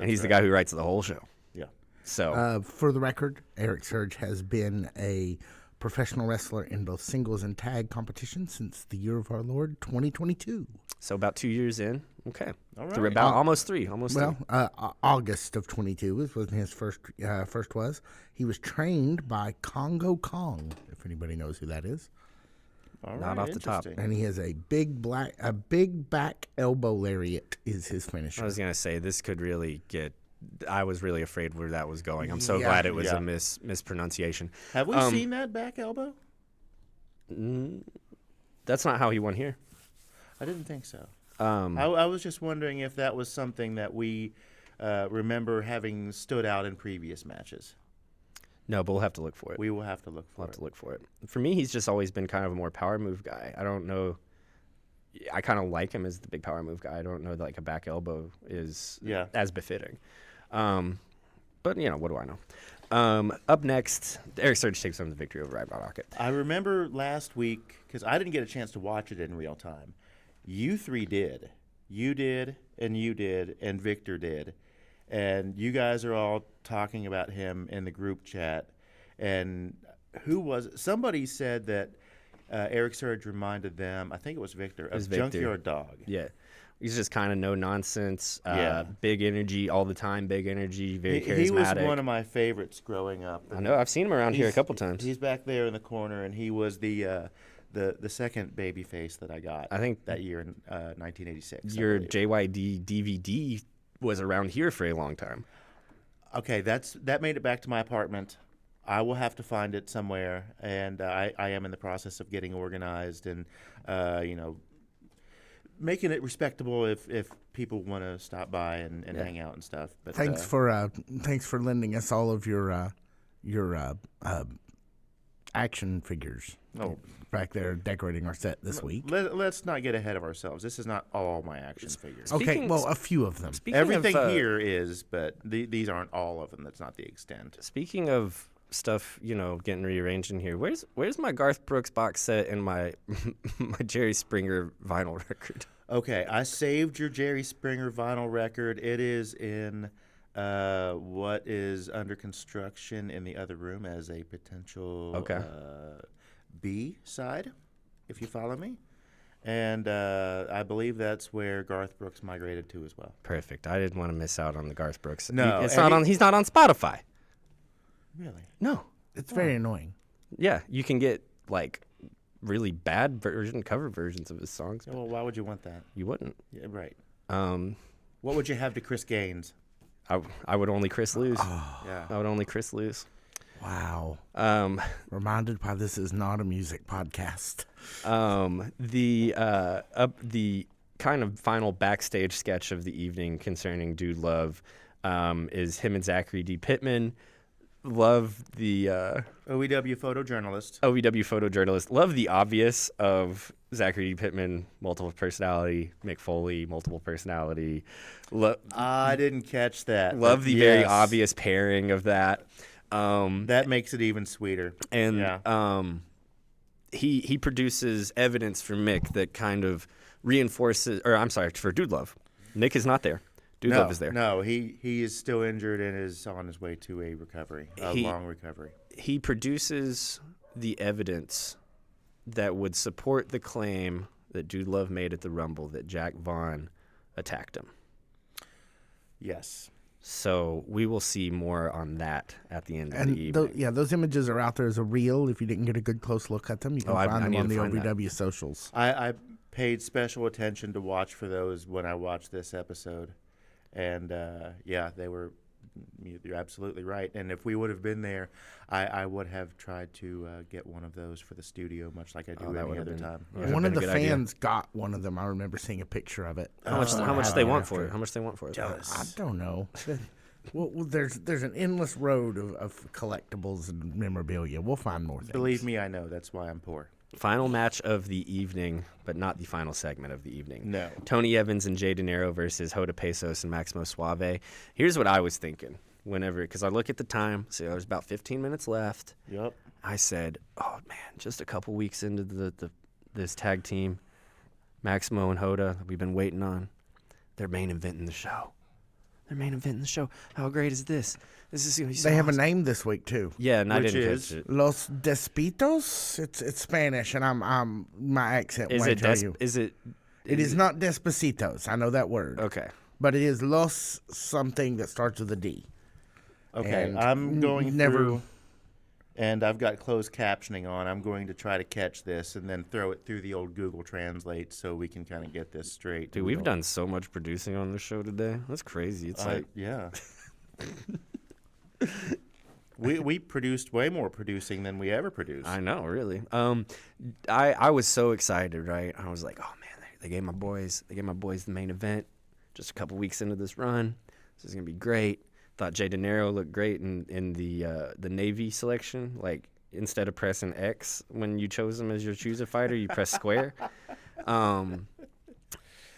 And he's the guy who writes the whole show. Yeah. So For the record, Eric Surge has been a professional wrestler in both singles and tag competitions since the year of our Lord, 2022. So about 2 years in. Okay. All right. Through about almost three. Well, August of 22 was when his first was. He was trained by Congo Kong, if anybody knows who that is. All Not right, off the top. interesting. And he has a big back elbow lariat is his finisher. I was gonna say this could really get. I was really afraid where that was going. I'm so Yeah. glad it was Yeah. a mispronunciation. Have we seen that back elbow? That's not how he won here. I didn't think so. Um, I was just wondering if that was something that we remember having stood out in previous matches. no, but we'll have to look for it. We will have to look We'll for have it. to look for it. For me, he's just always been kind of a more power move guy. I don't know. I kind of like him as the big power move guy. I don't know that like a back elbow is Yeah. as befitting. But what do I know? Up next, Eric Surge takes home the victory over Rocket. I remember last week, because I didn't get a chance to watch it in real time. You three did. You did, and Victor did. And you guys are all talking about him in the group chat. And who was it? Somebody said that Eric Surge reminded them, I think it was Victor, was of Victor. Junkyard Dog. Yeah. He's just kind of no nonsense, Yeah. big energy all the time, big energy, very charismatic. He was one of my favorites growing up. I know. I've seen him around here a couple times. He's back there in the corner, and he was the second baby face that I got. I think that year in 1986. Your JYD DVD was around here for a long time. Okay, that made it back to my apartment. I will have to find it somewhere, and I am in the process of getting organized and making it respectable if people want to stop by and hang out and stuff. But Thanks for lending us all of your action figures. Oh. Back there decorating our set this week. Let's not get ahead of ourselves. This is not all my action figures. Okay, well, a few of them. Everything here is, but these aren't all of them. That's not the extent. Speaking of stuff, getting rearranged in here, where's my Garth Brooks box set and my my Jerry Springer vinyl record? Okay, I saved your Jerry Springer vinyl record. It is in what is under construction in the other room as a potential B side, if you follow me. And I believe that's where Garth Brooks migrated to as well. Perfect. I didn't want to miss out on the Garth Brooks. No, He's not on Spotify. Really? No. It's very annoying. Yeah, you can get like really bad cover versions of his songs. But Well, why would you want that? you wouldn't. Yeah, right. What would you have to Chris Gaines? I would only Chris lose. Yeah. I would only Chris lose. Wow. Reminded by this is not a music podcast. The kind of final backstage sketch of the evening concerning Dude Love is him and Zachary D. Pittman. Love the OVW photojournalist. OVW photojournalist. Love the obvious of Zachary D. Pittman, multiple personality, Mick Foley, multiple personality. I didn't catch that. Love but the very yes, obvious pairing of that. That makes it even sweeter. And Yeah. He produces evidence for Mick that kind of reinforces, or I'm sorry, for Dude Love. Nick is not there. Dude Love is there. No, he is still injured and is on his way to a long recovery. He produces the evidence that would support the claim that Dude Love made at the Rumble that Jack Vaughn attacked him. Yes. So we will see more on that at the end of the evening. Those images are out there as a reel. If you didn't get a good close look at them, you can I find them need on to the find that. OVW socials. I paid special attention to watch for those when I watched this episode. And, they were – you're absolutely right. And if we would have been there, I would have tried to get one of those for the studio, much like I do any other time. Yeah. One of the Been a good idea. fans got one of them. I remember seeing a picture of it. How much they want for it? How much they want for it? I don't know. Well, there's an endless road of collectibles and memorabilia. We'll find more things. Believe me, I know. That's why I'm poor. Final match of the evening, but not the final segment of the evening. No. Tony Evans and Jay De Niro versus Hoda Pesos and Maximo Suave. Here's what I was thinking because I look at the time, so there's about 15 minutes left. Yep. I said, oh, man, just a couple weeks into this tag team, Maximo and Hoda that we've been waiting on, they're main eventing the show. They're main eventing the show. How great is this? This is going to be so They have a awesome. name this week too. Yeah, and I Which didn't is? catch it. Los Despitos. It's Spanish, and I'm my accent Is won't it tell you. It is not Despacitos. I know that word. Okay. But it is Los something that starts with a D. Okay, And I'm going never. through. And I've got closed captioning on. I'm going to try to catch this and then throw it through the old Google Translate so we can kind of get this straight. Dude, we've done so much producing on the show today. That's crazy. It's like yeah. We produced way more producing than we ever produced. I know, really. I was so excited, right? I was like, oh man, they gave my boys the main event. Just a couple weeks into this run, this is gonna be great. Thought Jay De Niro looked great in the Navy selection. Like instead of pressing X when you chose him as your chooser fighter, you press square.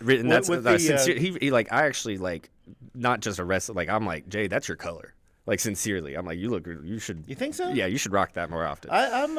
Written that's sincere. He like I actually like not just a wrestler. Like I'm like Jay, that's your color. Like sincerely, I'm like you should. You think so? Yeah, you should rock that more often. I'm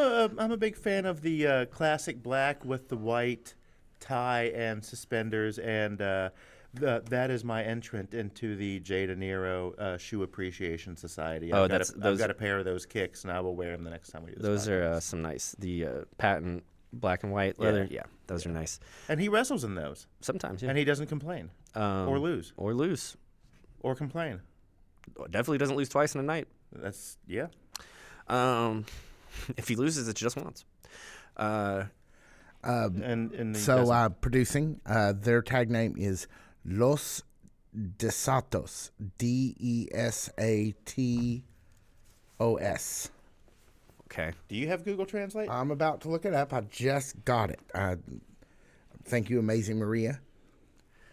a big fan of the classic black with the white tie and suspenders, and that is my entrant into the Jay De Niro Shoe Appreciation Society. I've got a pair of those kicks, and I will wear them the next time we do this. Those are some nice. The patent black and white leather. Yeah, those are nice. And he wrestles in those sometimes. Yeah. And he doesn't complain or lose or complain. Definitely doesn't lose twice in a night. That's yeah. If he loses, it's just once. Producing, their tag name is Los Desatos, Desatos. Okay. Do you have Google Translate? I'm about to look it up. I just got it. Thank you, Amazing Maria.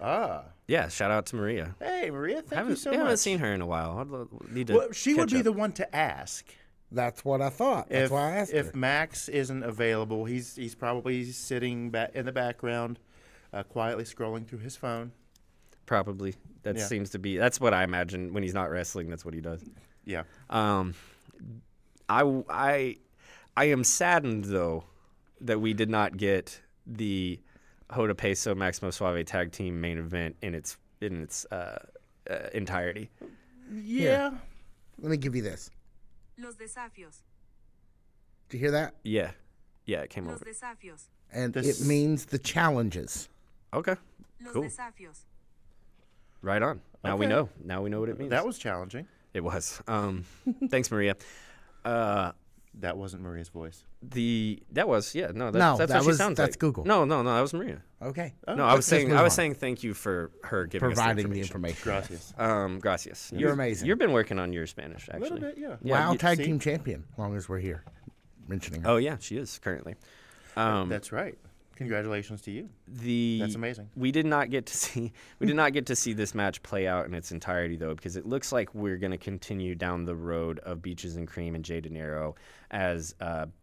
Yeah, shout out to Maria. Hey, Maria, thank you so much. I haven't seen her in a while. I'd need to she would be the one to ask. That's what I thought. That's why I asked If her. Max isn't available, he's probably sitting in the background, quietly scrolling through his phone. Probably. That seems to be. That's what I imagine when he's not wrestling. That's what he does. Yeah. I am saddened though that we did not get the Hoda Peso Maximo Suave tag team main event in its entirety. Yeah. Here, let me give you this. Los desafios. Did you hear that? Yeah, it came Los over. desafios. And it means the challenges. Okay, Los cool. desafios. Right on. Now we Okay. know. Now we know what it means. That was challenging. It was. Thanks, Maria. That wasn't Maria's voice. That was that's No, what that she was- sounds that's like. Google. No, that was Maria. Okay. No, I was move on. saying thank you for her giving Providing us the the information. Gracias. Gracias. You're amazing. You've been working on your Spanish, A actually. little bit, yeah. Wow, you- tag see? team champion, as long as we're here mentioning her. Oh yeah, she is currently. That's right. Congratulations to you. That's amazing. We did not get to see this match play out in its entirety though, because it looks like we're going to continue down the road of Beaches and Cream and Jay De Niro as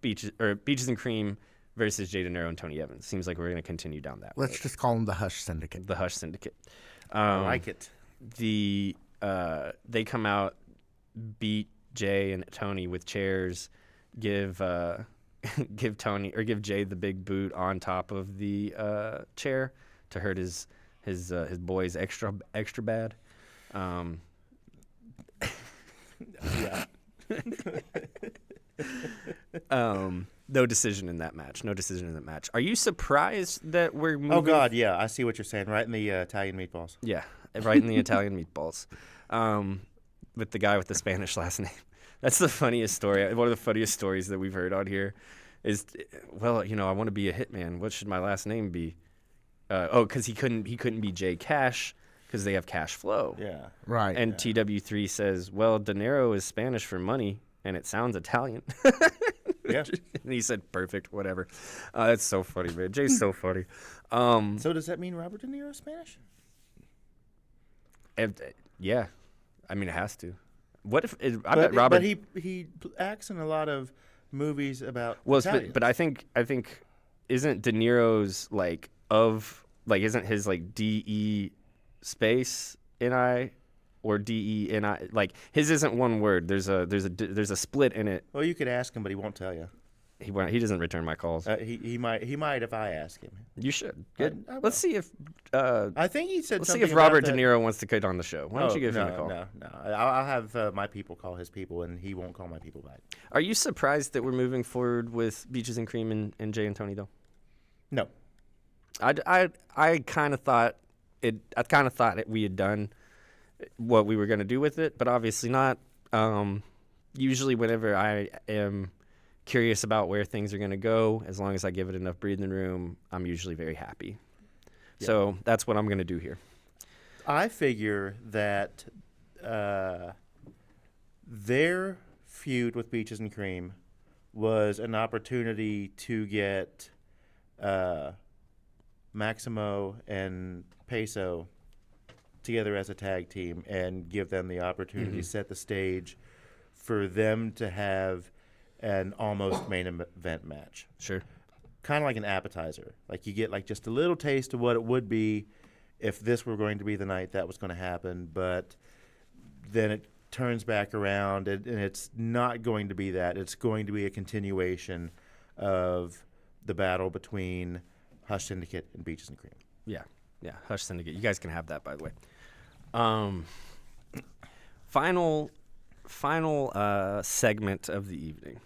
Beaches and Cream versus Jay De Niro and Tony Evans. Seems like we're going to continue down that. Let's just call them the Hush Syndicate. The Hush Syndicate. I like it. They come out, beat Jay and Tony with chairs, give Jay the big boot on top of the chair to hurt his boys extra bad. Yeah. No decision in that match. Are you surprised that we're moving? Oh God, yeah. I see what you're saying. Right in the Italian meatballs. Yeah, right in the Italian meatballs. With the guy with the Spanish last name. That's the funniest story. One of the funniest stories that we've heard on here is, well, I want to be a hitman. What should my last name be? Because he couldn't be Jay Cash because they have Cash Flo. Yeah. Right. And TW3 says, well, De Niro is Spanish for money, and it sounds Italian. Yeah. And he said, perfect, whatever. That's so funny, man. Jay's so funny. So does that mean Robert De Niro is Spanish? Yeah. I mean, it has to. What if I bet Robert? But he acts in a lot of movies about. Well, Italians. but I think isn't De Niro's isn't his DE space NI or DENI, like his isn't one word. There's a split in it. Well, you could ask him, but he won't tell you. He doesn't return my calls. He might if I ask him. You should. Good. I will. Let's see if I think he said. let's see something if Robert about De Niro wants to get on the show. Why don't you give no, him a call? No. I'll have my people call his people, and he won't call my people back. Are you surprised that we're moving forward with Beaches and Cream and Jay and Tony though? No. I kind of thought we had done what we were going to do with it, but obviously not. usually whenever I am curious about where things are going to go, as long as I give it enough breathing room, I'm usually very happy. Yeah. So that's what I'm going to do here. I figure that their feud with Beaches and Cream was an opportunity to get Maximo and Peso together as a tag team and give them the opportunity to set the stage for them to have an almost main event match. Sure. Kind of like an appetizer. Like you get like just a little taste of what it would be if this were going to be the night that was going to happen, but then it turns back around and it's not going to be that. It's going to be a continuation of the battle between Hush Syndicate and Beaches and Cream. Yeah. Hush Syndicate. You guys can have that, by the way. Final segment of the evening.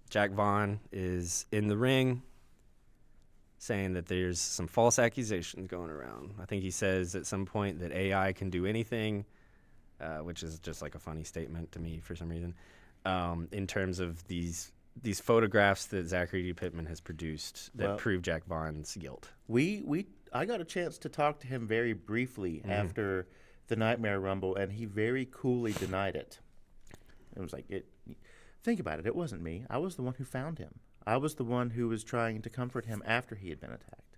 Jack Vaughn is in the ring saying that there's some false accusations going around. I think he says at some point that AI can do anything, which is just like a funny statement to me for some reason, in terms of these photographs that Zachary D. Pittman has produced that prove Jack Vaughn's guilt. I got a chance to talk to him very briefly after the Nightmare Rumble, and he very coolly denied it. It was like, think about it. It wasn't me. I was the one who found him. I was the one who was trying to comfort him after he had been attacked.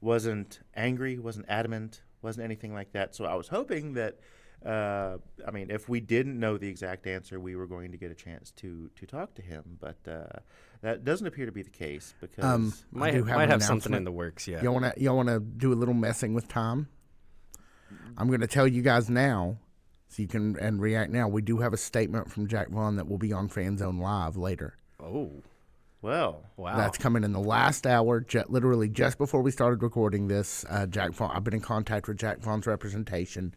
Wasn't angry, wasn't adamant, wasn't anything like that. So I was hoping that, if we didn't know the exact answer, we were going to get a chance to talk to him. But that doesn't appear to be the case because might have something in the works. Yeah. Y'all wanna do a little messing with time? I'm going to tell you guys now, so you can react now. We do have a statement from Jack Vaughn that will be on Fan Zone Live later. Oh. Well, wow. That's coming in the last hour, literally just before we started recording this. Jack Vaughn, I've been in contact with Jack Vaughn's representation,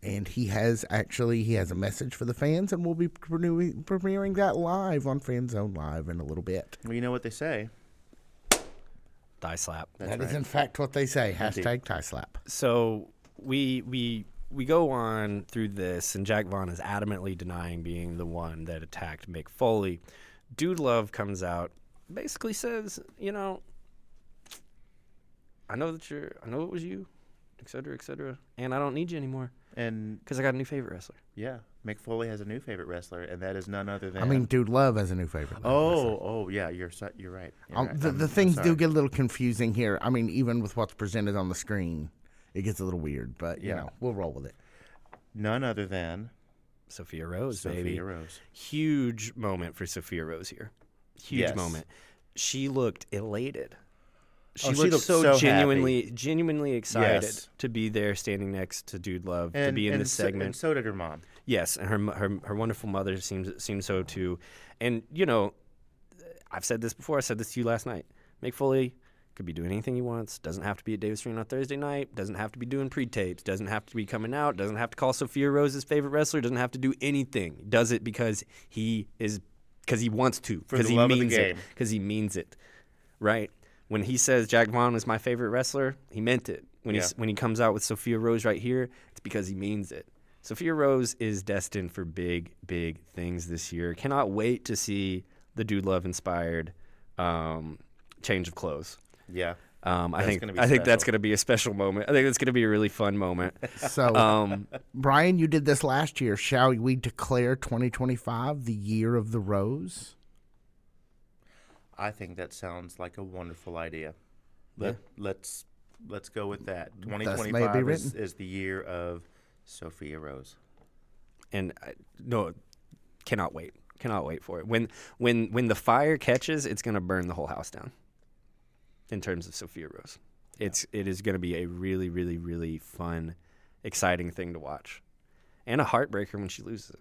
and he has a message for the fans, and we'll be premiering that live on Fan Zone Live in a little bit. Well, you know what they say. Thigh slap. That is in fact what they say. Hashtag tie slap. So we go on through this, and Jack Vaughn is adamantly denying being the one that attacked Mick Foley. Dude Love comes out, basically says, I know it was you, et cetera, and I don't need you anymore. And because I got a new favorite wrestler. Yeah, Mick Foley has a new favorite wrestler, and that is none other than. Dude Love has a new favorite. Yeah, you're right. The things do get a little confusing here. Even with what's presented on the screen, it gets a little weird, but we'll roll with it. None other than Sophia Rose, baby. Sophia Rose. Huge moment for Sophia Rose here. Huge moment. She looked elated. She looked so genuinely excited to be there, standing next to Dude Love, to be in this segment. And so did her mom. Yes, and her wonderful mother seems so too. And I've said this before. I said this to you last night. Mick Foley could be doing anything he wants. Doesn't have to be at Davis Arena on Thursday night. Doesn't have to be doing pre-tapes. Doesn't have to be coming out. Doesn't have to call Sophia Rose his favorite wrestler. Doesn't have to do anything. He does it because he wants to. For the love of the game. Because he means it. Right? When he says Jack Vaughn was my favorite wrestler, he meant it. When he comes out with Sophia Rose right here, it's because he means it. Sophia Rose is destined for big, big things this year. Cannot wait to see the Dude Love inspired change of clothes. Yeah. I think that's going to be a special moment. I think it's going to be a really fun moment. So, Brian, you did this last year. Shall we declare 2025 the year of the Rose? I think that sounds like a wonderful idea. Let's go with that. 2025 is the year of Sophia Rose. And cannot wait. Cannot wait for it. When the fire catches, it's going to burn the whole house down. In terms of Sophia Rose, it is going to be a really, really, really fun, exciting thing to watch, and a heartbreaker when she loses it.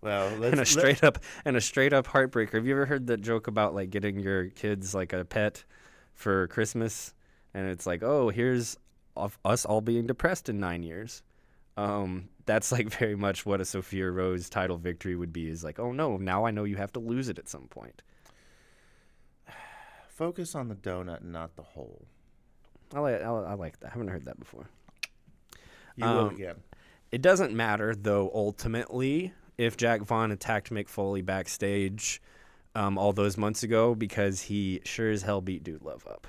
Well, and a straight up heartbreaker. Have you ever heard that joke about like getting your kids like a pet for Christmas, and it's like, oh, here's us all being depressed in 9 years. That's like very much what a Sophia Rose title victory would be. Is like, oh no, now I know you have to lose it at some point. Focus on the donut and not the hole. I like that. I haven't heard that before. You will again. It doesn't matter, though, ultimately, if Jack Vaughn attacked Mick Foley backstage all those months ago, because he sure as hell beat Dude Love up.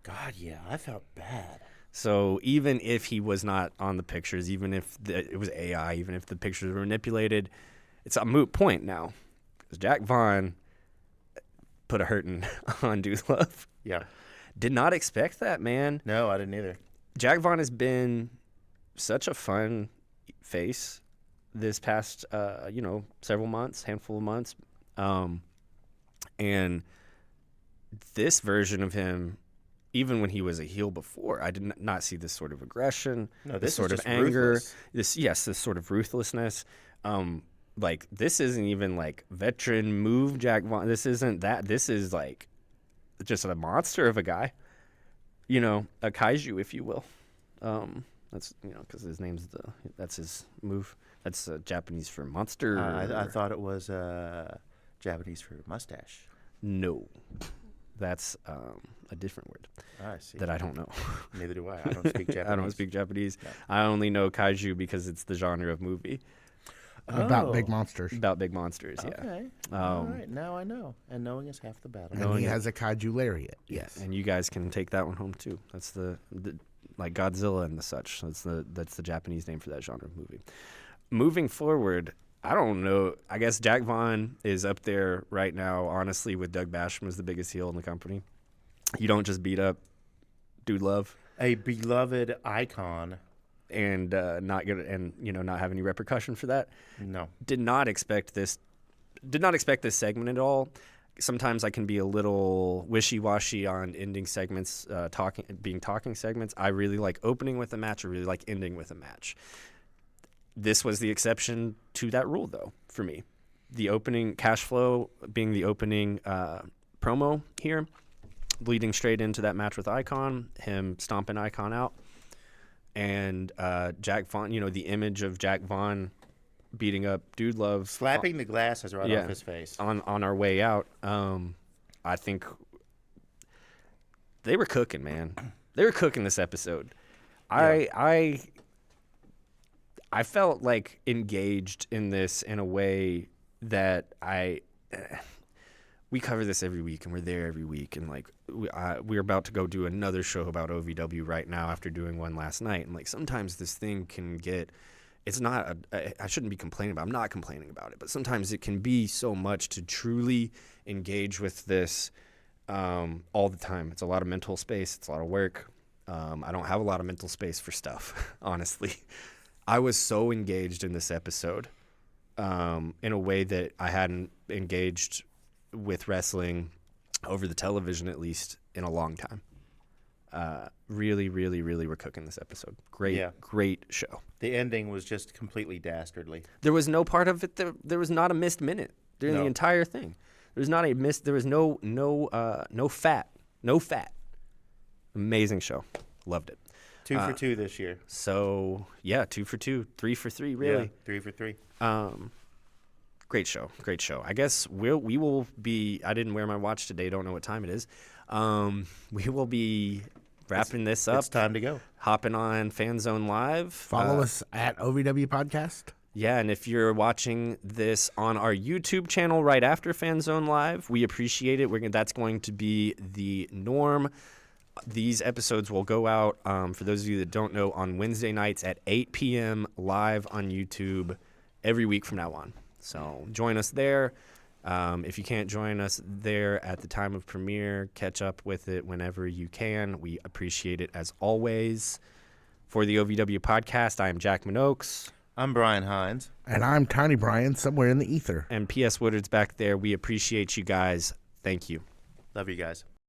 God, yeah, I felt bad. So even if he was not on the pictures, even if it was AI, even if the pictures were manipulated, it's a moot point now. Because Jack Vaughn put a hurting on Dude Love. Yeah. Did not expect that, man. No, I didn't either. Jack Vaughn has been such a fun face this past, several months, handful of months. And this version of him, even when he was a heel before, I did not see this sort of aggression, No, this this sort is of just anger, ruthless. this sort of ruthlessness. Like, this isn't even like veteran move Jack Vaughn. This isn't that. This is like just a monster of a guy, a kaiju, if you will. That's, because his name's that's his move. That's Japanese for monster. I thought it was Japanese for mustache. No, that's a different word I see. that I don't know. Neither do I. I don't speak Japanese. I don't speak Japanese. No. I only know kaiju because it's the genre of movie About big monsters. about big monsters. Yeah. Okay. All right. Now I know. And knowing is half the battle. And he has a kaiju lariat. Yes. And you guys can take that one home too. That's the like Godzilla and the such. That's the Japanese name for that genre of movie. Moving forward, I don't know. I guess Jack Vaughn is up there right now, honestly, with Doug Basham as the biggest heel in the company. You don't just beat up Dude Love A beloved icon. and not get not have any repercussion for that. No. Did not expect this segment at all. Sometimes I can be a little wishy-washy on ending segments, talking segments. I really like opening with a match. I really like ending with a match. This was the exception to that rule, though, for me. The opening, Cash Flo being the opening promo here, leading straight into that match with Icon, him stomping Icon out, and Jack Vaughn, the image of Jack Vaughn beating up Dude Love. Slapping the glasses right off his face. On our way out. I think they were cooking, man. They were cooking this episode. Yeah. I felt like engaged in this in a way that we cover this every week and we're there every week, and like we're about to go do another show about OVW right now after doing one last night, and like sometimes this thing can get, it's not I shouldn't be complaining about, I'm not complaining about it, but sometimes it can be so much to truly engage with this all the time. It's a lot of mental space, it's a lot of work. I don't have a lot of mental space for stuff, honestly. I was so engaged in this episode in a way that I hadn't engaged with wrestling over the television, at least, in a long time. Really, really, really, we're cooking this episode. Great show. The ending was just completely dastardly. There was no part of it there was not a missed minute during the entire thing. There was not a miss. There was no fat. Amazing show. Loved it. 2 for 2 this year. So yeah, 2 for 2, 3 for 3, really. Yeah, 3 for 3. Great show. I guess we will be. I didn't wear my watch today. Don't know what time it is. We will be wrapping this up. It's time to go. Hopping on Fan Zone Live. Follow us at OVW Podcast. Yeah, and if you're watching this on our YouTube channel right after Fan Zone Live, we appreciate it. That's going to be the norm. These episodes will go out, for those of you that don't know, on Wednesday nights at 8 p.m. live on YouTube every week from now on. So join us there. If you can't join us there at the time of premiere, catch up with it whenever you can. We appreciate it as always. For the OVW podcast, I am Jack Minogues. I'm Brian Hines. And I'm Tiny Brian, somewhere in the ether. And P.S. Woodard's back there. We appreciate you guys. Thank you. Love you guys.